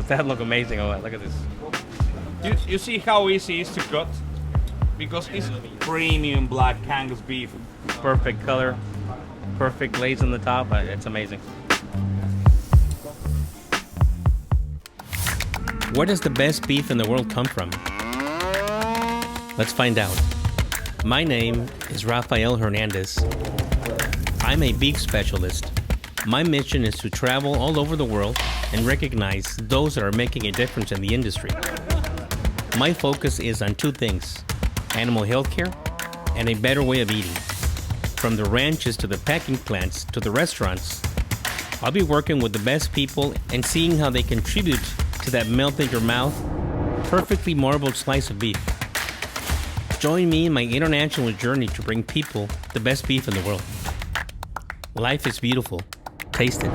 that look amazing? Oh, look at this. You see how easy it is to cut? Because it's premium black Angus beef. Perfect color, perfect glaze on the top. It's amazing. Where does the best beef in the world come from? Let's find out. My name is Rafael Hernandez. I'm a beef specialist. My mission is to travel all over the world and recognize those that are making a difference in the industry. My focus is on two things: animal healthcare and a better way of eating. From the ranches to the packing plants to the restaurants, I'll be working with the best people and seeing how they contribute to that melt in your mouth, perfectly marbled slice of beef. Join me in my international journey to bring people the best beef in the world. Life is beautiful. Taste it.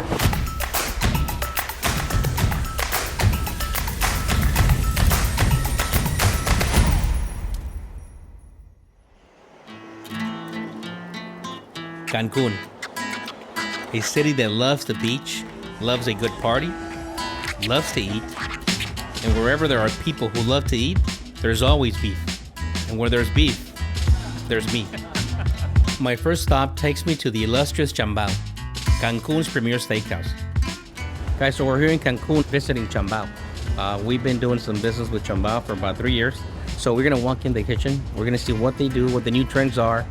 Cancun, a city that loves the beach, loves a good party, loves to eat, and wherever there are people who love to eat, there's always beef. And where there's beef, there's meat. My first stop takes me to the illustrious Chambao, Cancun's premier steakhouse. Guys, so we're here in Cancun visiting Chambao. We've been doing some business with Chambao for about 3 years. So we're gonna walk in the kitchen. We're gonna see what they do, what the new trends are,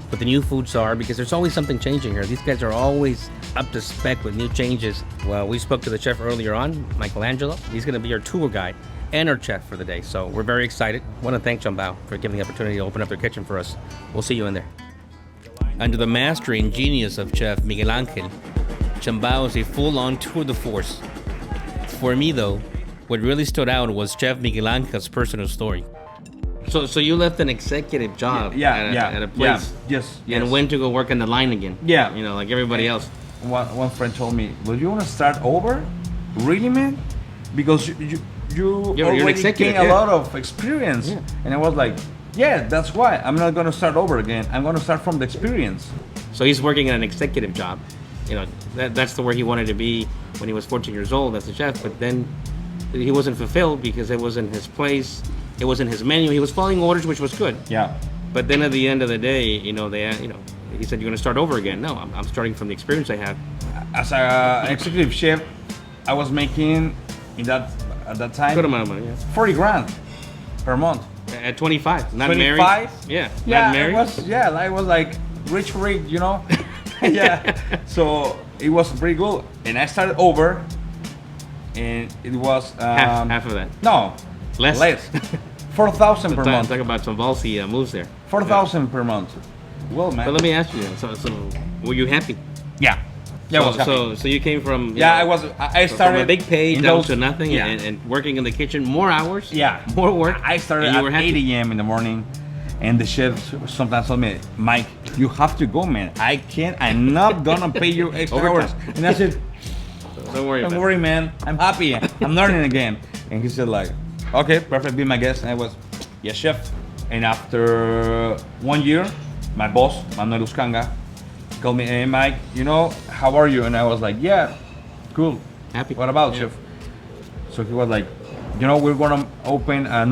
what the new foods are, because there's always something changing here. These guys are always up to spec with new changes. Well, we spoke to the chef earlier on, Michelangelo. He's gonna be our tour guide and our chef for the day. So we're very excited. Want to thank Chambao for giving the opportunity to open up their kitchen for us. We'll see you in there. Under the mastery and genius of Chef Miguel, Chambao is a full-on tour de force. For me, though, what really stood out was Chef Miguel's personal story. So you left an executive job at a place, yes, and went to go work on the line again. Yeah, you know, like everybody else. One friend told me, "Well, you want to start over? Really, man? Because you already gained a lot of experience." Yeah. And I was like, "Yeah, that's why I'm not going to start over again. I'm going to start from the experience." So he's working at an executive job. You know, that's the where he wanted to be when he was 14 years old as a chef. But then he wasn't fulfilled because it wasn't his place. It wasn't his menu. He was following orders, which was good. Yeah. But then at the end of the day, he said, "You're going to start over again." No, I'm starting from the experience I have. As an executive chef, I was making at that time Good amount of money, yeah. 40 grand per month. At 25, not 25? married. Yeah, not married. I was like rich, you know. Yeah. So it was pretty good, and I started over, and it was half of that. No, less. 4,000 per month. Talk about some ballsy moves there. 4,000 per month. Well, man. But let me ask you, so were you happy? Yeah. Yeah, I was happy. So you came from I was. I started from a big pay down those, to nothing, and working in the kitchen, more hours. Yeah, more work. I started at 8 a.m. in the morning, and the chef sometimes told me, "Mike, you have to go, man. I can't. I'm not gonna pay you extra hours." And I said, "Don't worry, man. I'm happy. I'm learning again." And he said, like, "Okay, perfect. Be my guest." And I was, "Yes, chef." And after 1 year, my boss, Manuel Uscanga, called me, "Hey, Mike, how are you?" And I was like, "Yeah, cool. Happy. What about, chef?" So he was like, "We're gonna open a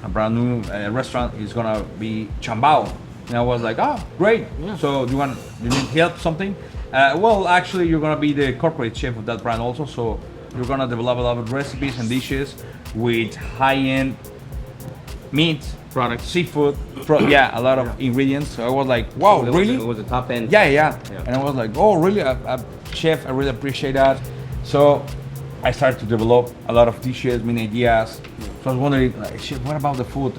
brand new restaurant. It's gonna be Chambao." And I was like, "Oh, great. Yeah. So do you need help something?" Well, actually, you're gonna be the corporate chef of that brand also. So you're gonna develop a lot of recipes and dishes with high-end meat, products, seafood, a lot of ingredients." So I was like, "Wow, really?" It was a top end. Yeah. And I was like, "Oh, really? Chef, I really appreciate that." So I started to develop a lot of dishes, many ideas. So I was wondering, like, "Chef, what about the food?"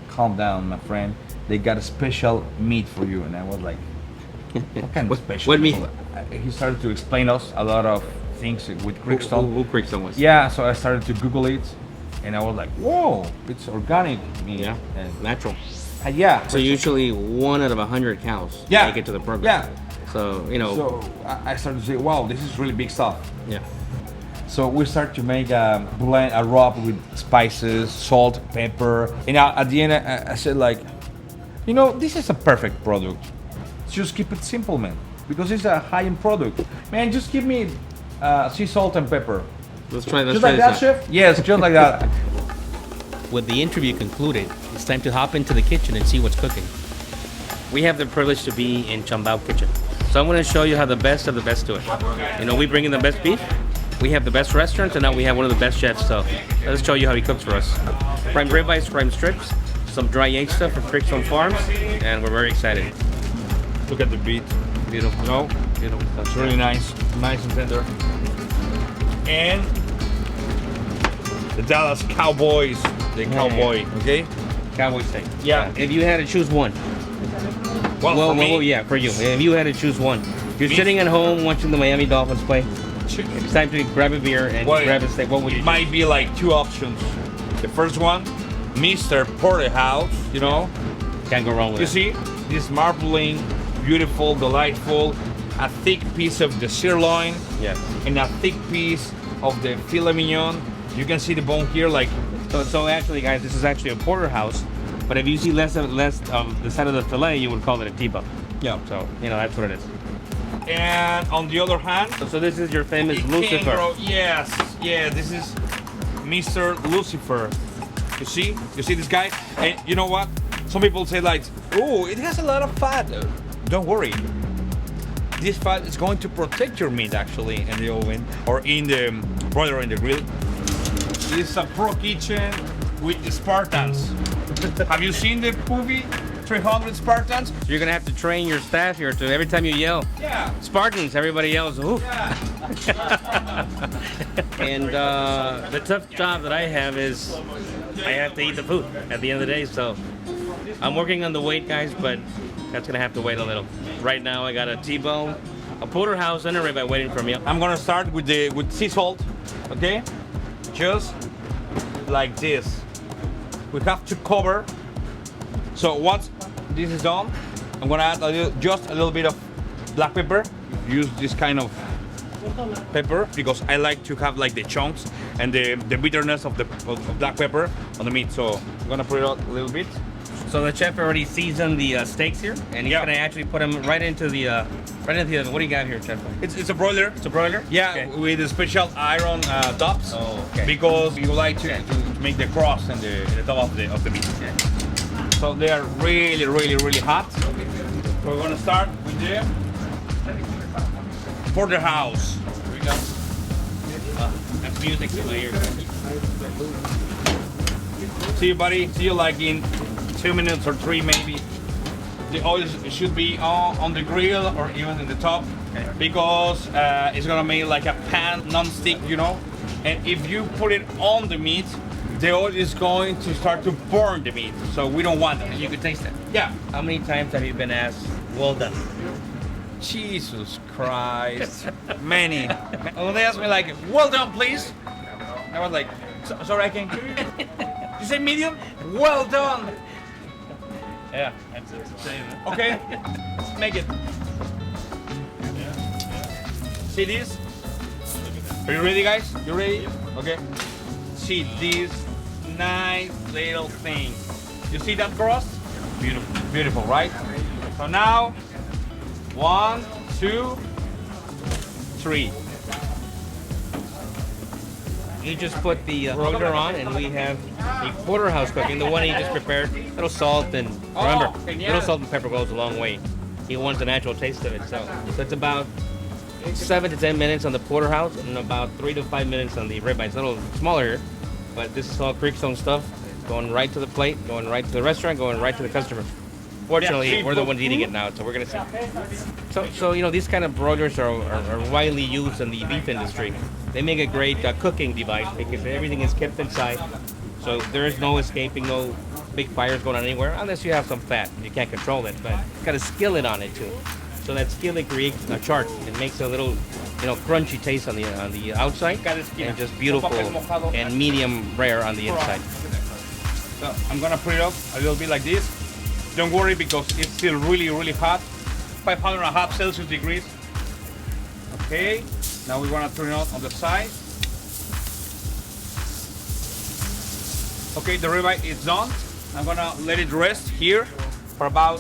"Calm down, my friend. They got a special meat for you." And I was like, "What kind of special what meat?" He started to explain us a lot of things with Creekstone. Who Creekstone was? Yeah, so I started to Google it. And I was like, "Whoa, it's organic meat." Yeah, and natural. Yeah. So usually 1 out of 100 cows make it to the program. Yeah. So, So I started to say, "Wow, this is really big stuff." Yeah. So we start to make a blend, a rub with spices, salt, pepper. And at the end, I said, like, this is a perfect product. Just keep it simple, man. Because it's a high-end product. Man, just give me sea salt and pepper. Let's try Just like that, chef? Yes, just like that. With the interview concluded, it's time to hop into the kitchen and see what's cooking. We have the privilege to be in Chambao kitchen. So I'm going to show you how the best of the best do it. You know, we bring in the best beef, we have the best restaurants, and now we have one of the best chefs. So let's show you how he cooks for us. Prime ribeyes, prime strips, some dry aged stuff from Creekstone Farms, and we're very excited. Look at the beat. Beautiful. No? Beautiful. That's really nice. Nice and tender. And the Dallas Cowboys. The cowboy, okay? Cowboy steak. Yeah. If you had to choose one. Well, for me, yeah, for you. If you had to choose one. You're sitting at home watching the Miami Dolphins play. It's time to grab a beer and grab a steak. What would you it choose? might be like two options. The first one, Mr. Porterhouse, you know. Can't go wrong with You it. see, this marbling, beautiful, delightful, a thick piece of the sirloin, Yes. and a thick piece of the filet mignon. You can see the bone here, like So actually, guys, this is actually a porterhouse. But if you see less of the side of the fillet, you would call it a T-bone. yeah. So you know that's what it is. And on the other hand, So this is your famous Lucifer. Yes, yeah, this is Mr. Lucifer. You see this guy? And you know what? Some people say like, oh, it has a lot of fat. Don't worry. This fat is going to protect your meat actually in the oven or in the broiler or in the grill. This is a pro kitchen with Spartans. Have you seen the movie 300 Spartans? So you're gonna have to train your staff here to every time you yell Yeah. Spartans, everybody yells ooh. And the tough job that I have is I have to eat the food at the end of the day. So I'm working on the weight, guys, but that's gonna have to wait a little. Right now, I got a T-bone, a porterhouse, and a ribeye waiting for me. I'm gonna start with sea salt, okay? Just like this. We have to cover. So once this is done, I'm gonna add just a little bit of black pepper. Use this kind of pepper because I like to have like the chunks and the bitterness of the black pepper on the meat. So I'm gonna put it out a little bit. So the chef already seasoned the steaks here, and he's gonna actually put them right into the oven. What do you got here, chef? It's a broiler. It's a broiler. Yeah, Okay. with the special iron tops. Oh, okay. Because you like to make the cross and the top of the meat. So they are really, really, really hot. So we're gonna start with the porterhouse. Here we go. That's music to my ears. See you, buddy. See you like in 2 minutes or 3 maybe. The oil should be on the grill or even in the top because it's gonna make like a pan non-stick, you know. And if you put it on the meat, the oil is going to start to burn the meat. So we don't want that. You can taste it. Yeah. How many times have you been asked, well done? Jesus Christ. Many. When they asked me like, well done, please. I was like, sorry, I can't hear you. You say medium? Well done. Yeah, that's it. Okay, make it. See this? Are you ready, guys? You ready? Okay. See this nice little thing. You see that cross? Beautiful, beautiful, right? So now, 1, 2, 3. You just put the broiler on, and we have a porterhouse cooking, the one he just prepared. Little salt and remember, little salt and pepper goes a long way. He wants the natural taste of it, so it's about 7 to 10 minutes on the porterhouse and about 3 to 5 minutes on the ribeye. It's a little smaller here, but this is all Creekstone stuff. Going right to the plate, going right to the restaurant, going right to the customer. Fortunately, we're the ones eating it now, so we're gonna see. So you know, these kind of broilers are widely used in the beef industry. They make a great cooking device because everything is kept inside, so there is no escaping, no big fires going on anywhere unless you have some fat. You can't control it, but it's got a skillet on it too. So that skillet creates a chart. It makes a little, you know, crunchy taste on the outside, and just beautiful and medium rare on the inside. So I'm gonna put it up a little bit like this. Don't worry because it's still really, really hot. 500.5 Celsius degrees. Okay, now we wanna turn it on the side. Okay, the ribeye is done. I'm gonna let it rest here for about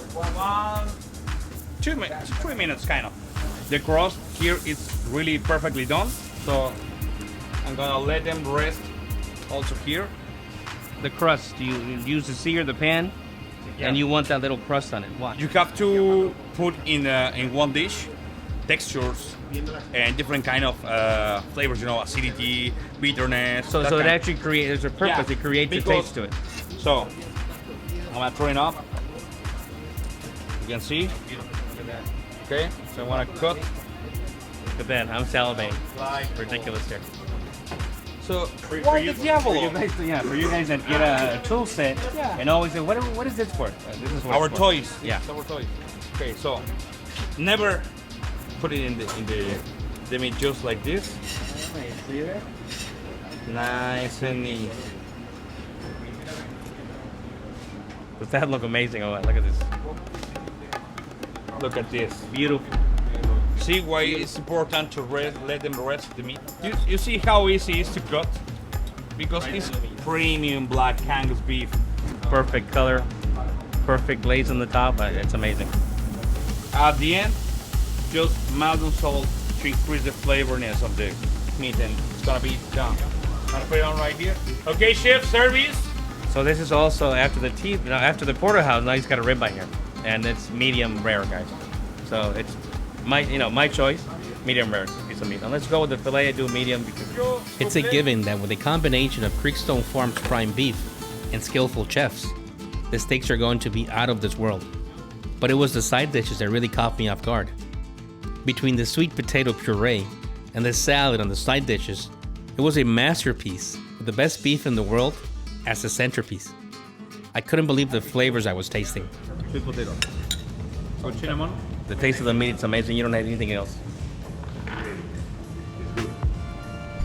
2 minutes, 3 minutes kind of. The crust here is really perfectly done. So I'm Gonna let them rest also here. The crust, you use the sear, the pan, and you want that little crust on it. Watch. You have to put in one dish textures and different kind of flavors, you know, acidity, bitterness. So it actually creates, there's a purpose, Yeah, it creates a because- taste to it. So I'm gonna throw it up. You can see. Okay, so I wanna cut. Look at that, I'm salivating. Ridiculous here. So For why you, the for diavolo? you guys, yeah, for you guys that get a tool set and always say, what is this for? This is what Our it's for. toys. Yeah. It's our toys. Okay, so never put it in the meat just like this. Nice and neat. Does that look amazing? Oh, look at this. Look at this. Beautiful. See why it's important to let them rest the meat? You see how easy it is to cut? Because it's premium black Angus beef. Perfect color, perfect glaze on the top. It's amazing. At the end, just mild and salt to increase the flavorness of the meat, and it's gonna be done. I'm gonna put it on right here. Okay, chef, service. So this is also after the teeth, after the porterhouse. Now he's got a ribeye here, and it's medium rare, guys. So it's my choice, medium rare piece of meat. And let's go with the fillet. I do medium because it's a given that with a combination of Creekstone Farms prime beef and skillful chefs, the steaks are going to be out of this world. But it was the side dishes that really caught me off guard. Between the sweet potato puree and the salad on the side dishes, it was a masterpiece with the best beef in the world as the centerpiece. I couldn't believe the flavors I was tasting. Sweet potato. So cinnamon. The taste of the meat, it's amazing. You don't have anything else.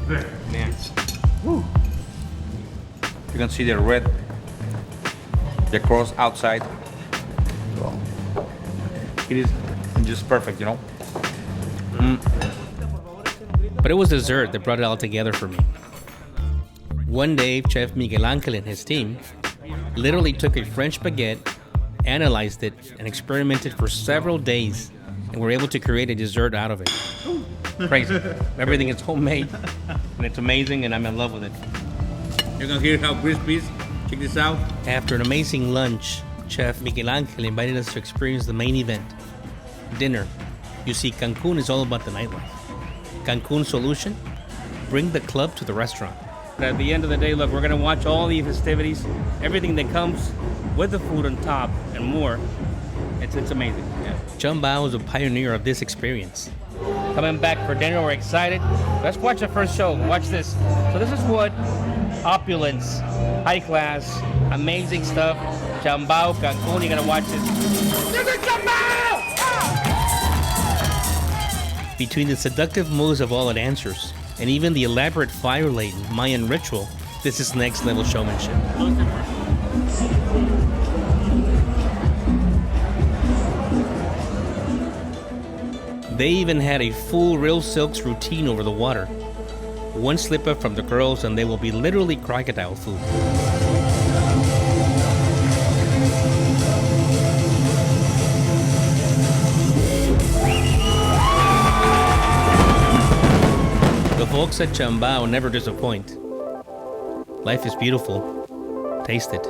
Man. Woo. You can see the red, the cross outside. It is just perfect, you know. But it was dessert that brought it all together for me. One day, Chef Miguel and his team literally took a French baguette, analyzed it, and experimented for several days, and were able to create a dessert out of it. Crazy. Everything is homemade, and it's amazing, and I'm in love with it. You can hear how crispy it is. Check this out. After an amazing lunch, Chef Miguel Angel invited us to experience the main event, dinner. You see, Cancun is all about the nightlife. Cancun solution? Bring the club to the restaurant. At the end of the day, look, we're gonna watch all the festivities, everything that comes with the food on top and more. It's amazing. Yeah. Chambao is a pioneer of this experience. Coming back for dinner, we're excited. Let's watch the first show. Watch this. So this is what opulence, high class, amazing stuff. Chambao, Cancun, you're gonna watch this. This is Chambao! Between the seductive moves of all it answers, and even the elaborate fire-laden Mayan ritual, this is next level showmanship. They even had a full real silks routine over the water. One slip up from the girls and they will be literally crocodile food. The folks at Chambao never disappoint. Life is beautiful. Taste it.